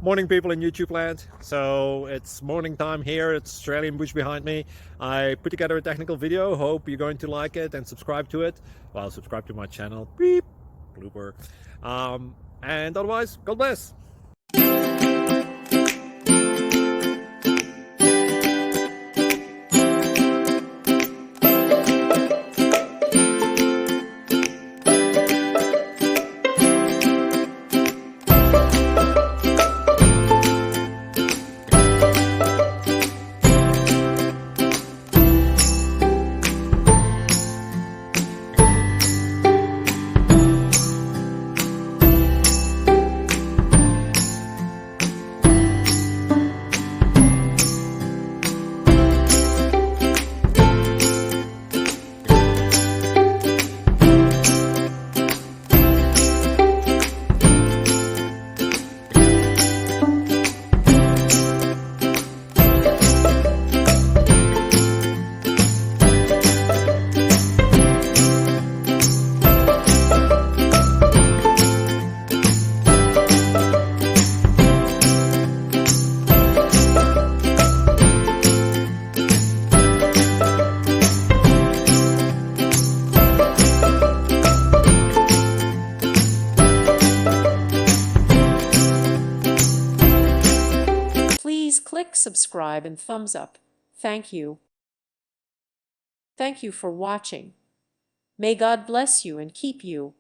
Morning, people in YouTube land. So it's morning time here. It's Australian bush behind me. I put together a technical video. Hope you're going to like it and subscribe to it. Well, subscribe to my channel. Beep. Blooper. And otherwise, God bless. Please click subscribe and thumbs up. Thank you. Thank you for watching. May God bless you and keep you.